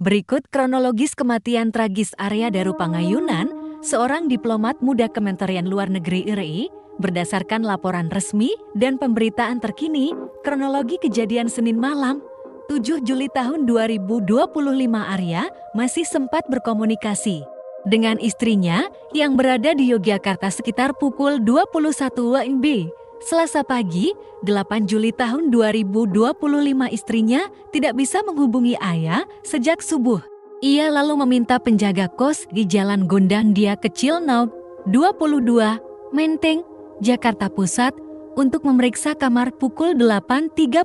Berikut kronologis kematian tragis Arya Darupangayunan, seorang diplomat muda Kementerian Luar Negeri RI, berdasarkan laporan resmi dan pemberitaan terkini, kronologi kejadian Senin malam, 7 Juli tahun 2025 Arya masih sempat berkomunikasi dengan istrinya yang berada di Yogyakarta sekitar pukul 21 WIB. Selasa pagi, 8 Juli tahun 2025 istrinya tidak bisa menghubungi ayah sejak subuh. Ia lalu meminta penjaga kos di Jalan Gondangdia Kecil No. 22, Menteng, Jakarta Pusat, untuk memeriksa kamar. Pukul 8.30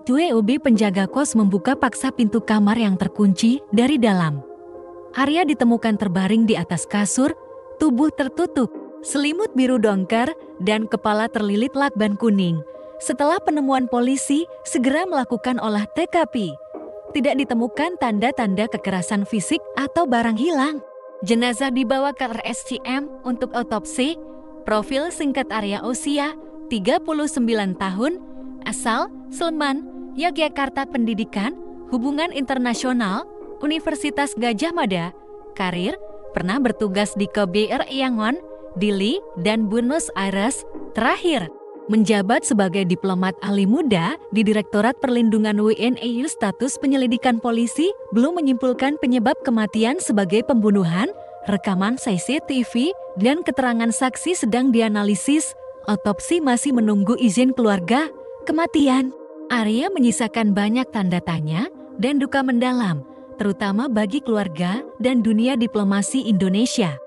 WIB penjaga kos membuka paksa pintu kamar yang terkunci dari dalam. Arya ditemukan terbaring di atas kasur, tubuh tertutup, selimut biru dongker, dan kepala terlilit lakban kuning. Setelah penemuan polisi segera melakukan olah TKP. Tidak ditemukan tanda-tanda kekerasan fisik atau barang hilang. Jenazah dibawa ke RSCM untuk otopsi. Profil singkat Arya usia 39 tahun, asal Sleman, Yogyakarta. Pendidikan, hubungan internasional, Universitas Gadjah Mada. Karir, pernah bertugas di KBRI Yangon, Dili, dan Buenos Aires. Terakhir, menjabat sebagai diplomat ahli muda di Direktorat Perlindungan WNI. Status penyelidikan polisi belum menyimpulkan penyebab kematian sebagai pembunuhan. Rekaman CCTV dan keterangan saksi sedang dianalisis. Otopsi masih menunggu izin keluarga. Kematian Arya menyisakan banyak tanda tanya dan duka mendalam, terutama bagi keluarga dan dunia diplomasi Indonesia.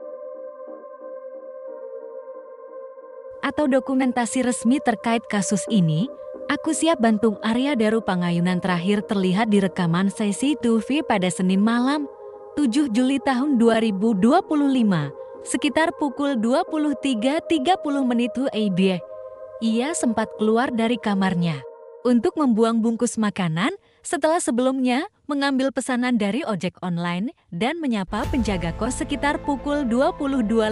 Atau dokumentasi resmi terkait kasus ini, aku siap bantu. Arya Darupangayunan terakhir terlihat di rekaman CCTV pada Senin malam, 7 Juli tahun 2025, sekitar pukul 23.30 WIB. Ia sempat keluar dari kamarnya untuk membuang bungkus makanan setelah sebelumnya mengambil pesanan dari ojek online dan menyapa penjaga kos sekitar pukul 22.15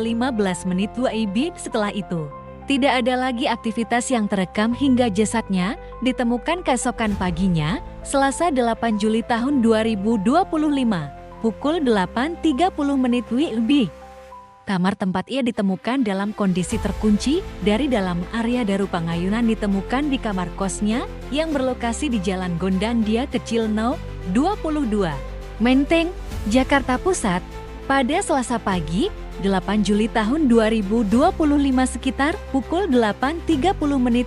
WIB. Setelah itu, tidak ada lagi aktivitas yang terekam hingga jasadnya ditemukan keesokan paginya, Selasa 8 Juli tahun 2025, pukul 8.30 WIB. Kamar tempat ia ditemukan dalam kondisi terkunci dari dalam. Arya Darupangayunan ditemukan di kamar kosnya yang berlokasi di Jalan Gondangdia Kecil No. 22, Menteng, Jakarta Pusat, pada Selasa pagi, 8 Juli tahun 2025 sekitar pukul 8.30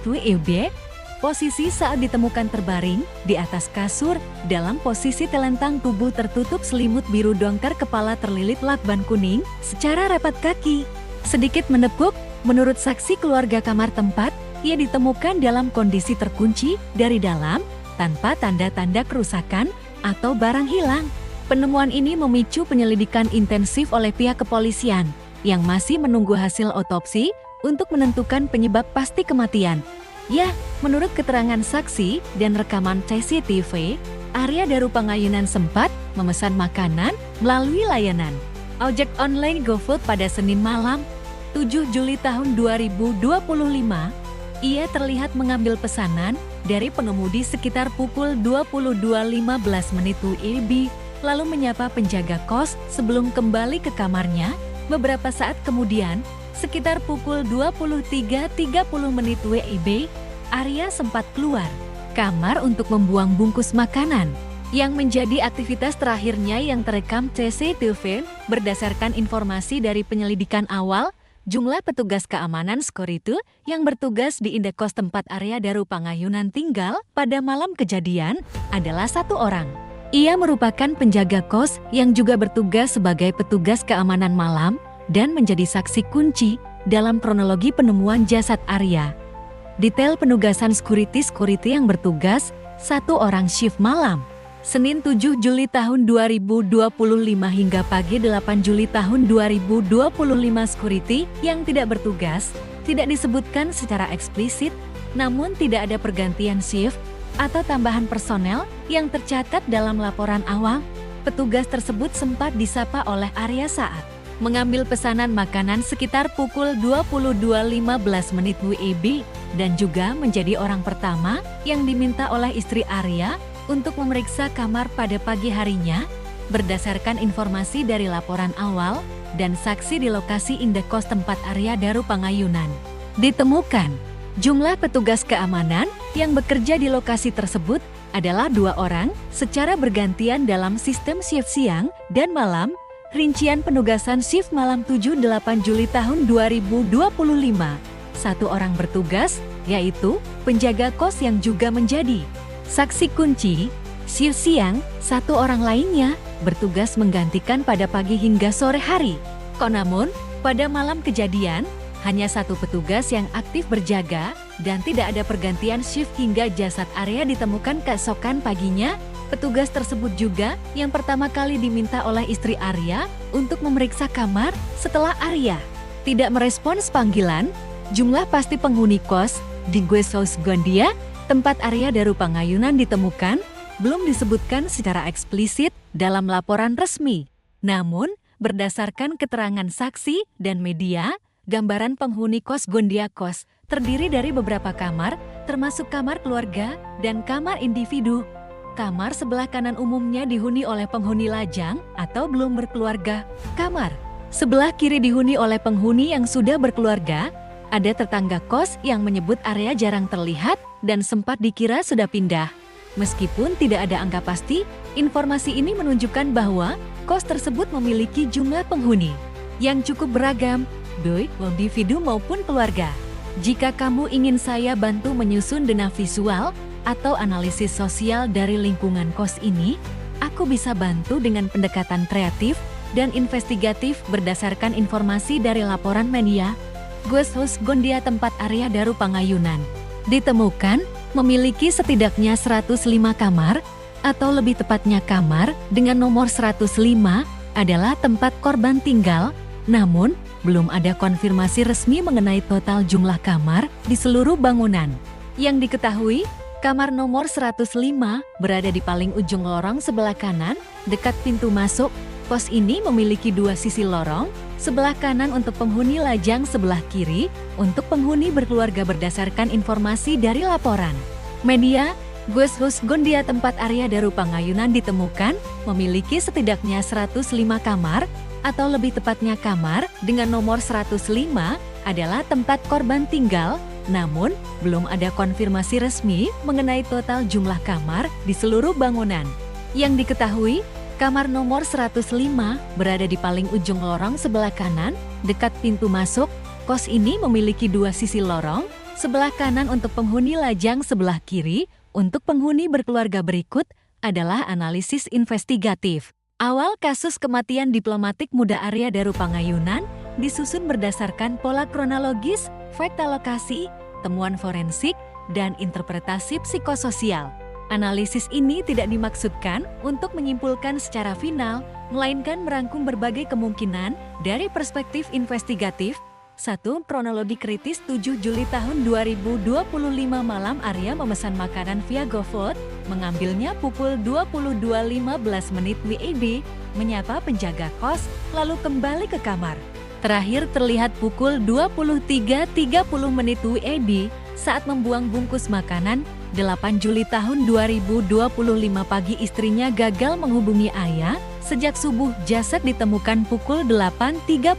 WIB. Posisi saat ditemukan terbaring di atas kasur dalam posisi telentang, tubuh tertutup selimut biru dongker, kepala terlilit lakban kuning secara rapat, kaki sedikit menepuk. Menurut saksi keluarga, kamar tempat ia ditemukan dalam kondisi terkunci dari dalam tanpa tanda-tanda kerusakan atau barang hilang. Penemuan ini memicu penyelidikan intensif oleh pihak kepolisian yang masih menunggu hasil otopsi untuk menentukan penyebab pasti kematian. Ya, menurut keterangan saksi dan rekaman CCTV, Arya Darupangayunan sempat memesan makanan melalui layanan ojek online GoFood pada Senin malam, 7 Juli tahun 2025. Ia terlihat mengambil pesanan dari pengemudi sekitar pukul 22.15 WIB, lalu menyapa penjaga kos sebelum kembali ke kamarnya. Beberapa saat kemudian, sekitar pukul 23.30 WIB, Arya sempat keluar kamar untuk membuang bungkus makanan, yang menjadi aktivitas terakhirnya yang terekam CCTV. Berdasarkan informasi dari penyelidikan awal, jumlah petugas keamanan security yang bertugas di indekos tempat Arya Darupangayunan tinggal pada malam kejadian adalah 1 orang. Ia merupakan penjaga kos yang juga bertugas sebagai petugas keamanan malam dan menjadi saksi kunci dalam kronologi penemuan jasad Arya. Detail penugasan security yang bertugas, 1 orang shift malam. Senin 7 Juli tahun 2025 hingga pagi 8 Juli tahun 2025 security yang tidak bertugas, tidak disebutkan secara eksplisit, namun tidak ada pergantian shift atau tambahan personel yang tercatat dalam laporan awal. Petugas tersebut sempat disapa oleh Arya saat mengambil pesanan makanan sekitar pukul 22.15 WIB dan juga menjadi orang pertama yang diminta oleh istri Arya untuk memeriksa kamar pada pagi harinya berdasarkan informasi dari laporan awal dan saksi di lokasi indekos tempat Arya Daru Pangayunan, ditemukan jumlah petugas keamanan yang bekerja di lokasi tersebut adalah 2 orang secara bergantian dalam sistem shift siang dan malam. Rincian penugasan shift malam 7-8 Juli tahun 2025. 1 orang bertugas, yaitu penjaga kos yang juga menjadi saksi kunci. Shift siang, 1 orang lainnya bertugas menggantikan pada pagi hingga sore hari. Namun, pada malam kejadian, hanya 1 petugas yang aktif berjaga dan tidak ada pergantian shift hingga jasad Arya ditemukan keesokan paginya. Petugas tersebut juga yang pertama kali diminta oleh istri Arya untuk memeriksa kamar setelah Arya tidak merespons panggilan. Jumlah pasti penghuni kos di Guest House Gondia, tempat Arya Daru Pangayunan ditemukan, belum disebutkan secara eksplisit dalam laporan resmi. Namun, berdasarkan keterangan saksi dan media, gambaran penghuni kos Gondia Kos terdiri dari beberapa kamar, termasuk kamar keluarga dan kamar individu. Kamar sebelah kanan umumnya dihuni oleh penghuni lajang atau belum berkeluarga. Kamar sebelah kiri dihuni oleh penghuni yang sudah berkeluarga. Ada tetangga kos yang menyebut Arya jarang terlihat dan sempat dikira sudah pindah. Meskipun tidak ada angka pasti, informasi ini menunjukkan bahwa kos tersebut memiliki jumlah penghuni yang cukup beragam, baik individu maupun keluarga. Jika kamu ingin saya bantu menyusun dana visual atau analisis sosial dari lingkungan kos ini, aku bisa bantu dengan pendekatan kreatif dan investigatif berdasarkan informasi dari laporan media. Guest House Gondia tempat Arya Daru Pangayunan ditemukan memiliki setidaknya 105 kamar, atau lebih tepatnya kamar dengan nomor 105 adalah tempat korban tinggal. Namun, belum ada konfirmasi resmi mengenai total jumlah kamar di seluruh bangunan. Yang diketahui, kamar nomor 105 berada di paling ujung lorong sebelah kanan, dekat pintu masuk. Kos ini memiliki 2 sisi lorong, sebelah kanan untuk penghuni lajang, sebelah kiri untuk penghuni berkeluarga berdasarkan informasi dari laporan media. Guest House Gondia tempat Arya Daru Pangayunan ditemukan memiliki setidaknya 105 kamar, atau lebih tepatnya kamar dengan nomor 105 adalah tempat korban tinggal. Namun, belum ada konfirmasi resmi mengenai total jumlah kamar di seluruh bangunan. Yang diketahui, kamar nomor 105 berada di paling ujung lorong sebelah kanan, dekat pintu masuk. Kos ini memiliki 2 sisi lorong, sebelah kanan untuk penghuni lajang, sebelah kiri untuk penghuni berkeluarga. Berikut adalah analisis investigatif. Awal kasus kematian diplomatik muda Arya Daru Pangayunan disusun berdasarkan pola kronologis, fakta lokasi, temuan forensik, dan interpretasi psikososial. Analisis ini tidak dimaksudkan untuk menyimpulkan secara final, melainkan merangkum berbagai kemungkinan dari perspektif investigatif. 1. Kronologi kritis 7 Juli tahun 2025 malam Arya memesan makanan via GoFood, mengambilnya pukul 22.15 WIB, menyapa penjaga kos, lalu kembali ke kamar. Terakhir terlihat pukul 23.30 WIB saat membuang bungkus makanan. 8 Juli tahun 2025 pagi istrinya gagal menghubungi Arya. Sejak subuh jasad ditemukan pukul 8.30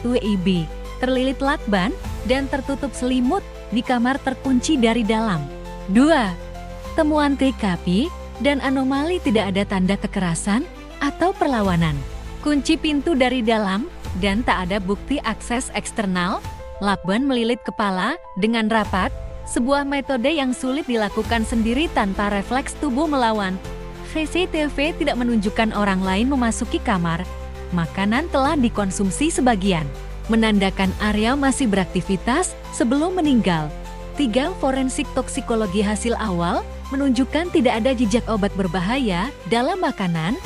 WIB. Terlilit lakban dan tertutup selimut di kamar terkunci dari dalam. 2. Temuan TKP dan anomali tidak ada tanda kekerasan atau perlawanan. Kunci pintu dari dalam dan tak ada bukti akses eksternal. Lakban melilit kepala dengan rapat, sebuah metode yang sulit dilakukan sendiri tanpa refleks tubuh melawan. CCTV tidak menunjukkan orang lain memasuki kamar. Makanan telah dikonsumsi sebagian, menandakan Arya masih beraktivitas sebelum meninggal. 3. Forensik toksikologi hasil awal menunjukkan tidak ada jejak obat berbahaya dalam makanan.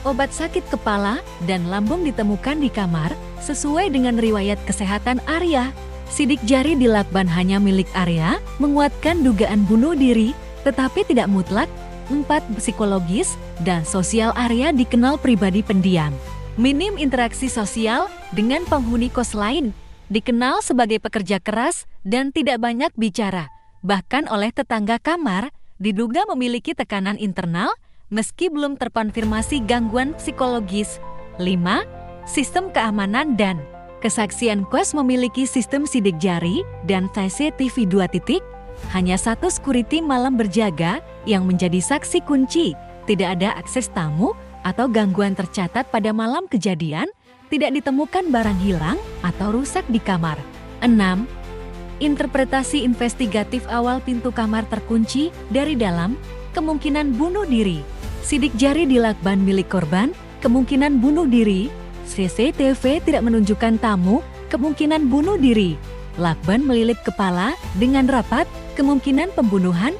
Obat sakit kepala dan lambung ditemukan di kamar sesuai dengan riwayat kesehatan Arya. Sidik jari di lakban hanya milik Arya, menguatkan dugaan bunuh diri, tetapi tidak mutlak. 4. Psikologis dan sosial Arya dikenal pribadi pendiam. Minim interaksi sosial dengan penghuni kos lain, dikenal sebagai pekerja keras dan tidak banyak bicara. Bahkan oleh tetangga kamar, diduga memiliki tekanan internal, meski belum terkonfirmasi gangguan psikologis. 5. Sistem keamanan dan kesaksian. Quest memiliki sistem sidik jari dan CCTV 2 titik. Hanya satu security malam berjaga yang menjadi saksi kunci. Tidak ada akses tamu atau gangguan tercatat pada malam kejadian. Tidak ditemukan barang hilang atau rusak di kamar. 6. Interpretasi investigatif awal. Pintu kamar terkunci dari dalam, kemungkinan bunuh diri. Sidik jari di lakban milik korban, kemungkinan bunuh diri. CCTV tidak menunjukkan tamu, kemungkinan bunuh diri. Lakban melilit kepala dengan rapat, kemungkinan pembunuhan.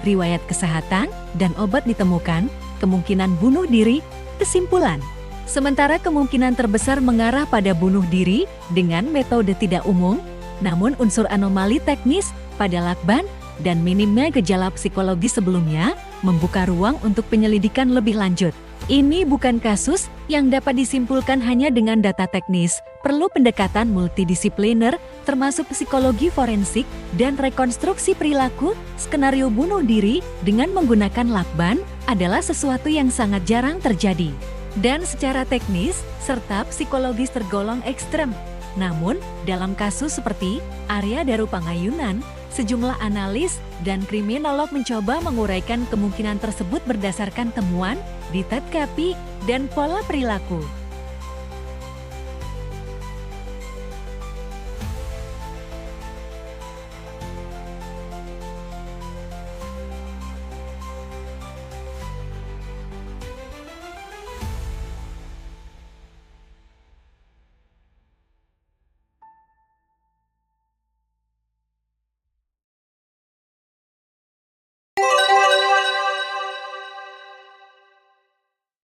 Riwayat kesehatan dan obat ditemukan, kemungkinan bunuh diri. Kesimpulan, sementara kemungkinan terbesar mengarah pada bunuh diri dengan metode tidak umum, namun unsur anomali teknis pada lakban dan minimnya gejala psikologis sebelumnya membuka ruang untuk penyelidikan lebih lanjut. Ini bukan kasus yang dapat disimpulkan hanya dengan data teknis, perlu pendekatan multidisipliner termasuk psikologi forensik dan rekonstruksi perilaku. Skenario bunuh diri dengan menggunakan lakban adalah sesuatu yang sangat jarang terjadi dan secara teknis serta psikologis tergolong ekstrem. Namun, dalam kasus seperti Arya Darupangayunan, sejumlah analis dan kriminolog mencoba menguraikan kemungkinan tersebut berdasarkan temuan di TKP dan pola perilaku.